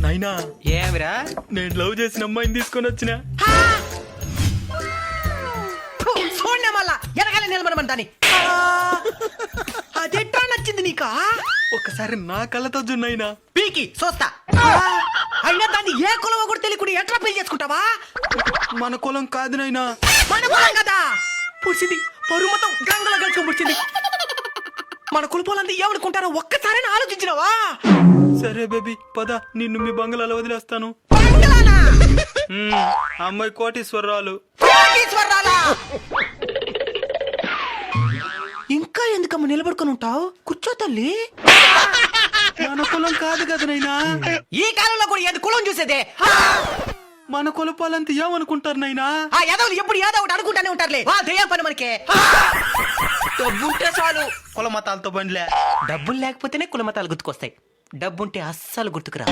నైనా ఏమిరా నేను లవ్ చేసిన అమ్మాయిని తీసుకొని వచ్చిన. చూడండి మళ్ళా ఎనకాల నిలబడమంటాని అదెట్టా నచ్చింది నీకా? ఒకసారి నా కళ్ళతో జున్నైనా. పీకి చూస్తా. అయినా దాన్ని ఏ కులమో కూడా తెలియకుండా ఎట్లా పెళ్లి చేసుకుంటావా? మన కులం కాదు నైనా. మన కులం కదా పుడిచింది, పరువు మొత్తం గంగలో గడుచుకొని పుడిచింది. మన కులపోలంతా ఏమనుకుంటారో ఒక్కసారి ఆలోచించినావా? సరే బేబీ పద, నిన్ను మీ బంగ్లాలో వదిలేస్తాను. బంగ్లానా? అమ్మాయి కోటీశ్వరరాలు. కోటీశ్వరరాలా? ఇంకా ఎందుకమ్మ నిలబడుకొని ఉంటావు? కూర్చో తల్లి. మన కులం కాదు కదా నైనా. ఈ కాలంలో కూడా ఏది కులం చూసేదే? మన కులపాలంతా ఏమనుకుంటారు నైనా? ఆ ఎదవలు ఎప్పుడు ఏదో ఒకటి అనుకుంటానే ఉంటారులే. దయ్యం పని మనకే. డబ్బుంటే చాలు. కుల మతాలతో బండిలే. డబ్బులు లేకపోతేనే కులమతాలు గుర్తుకొస్తాయి. డబ్బుంటే అస్సలు గుర్తుకురా.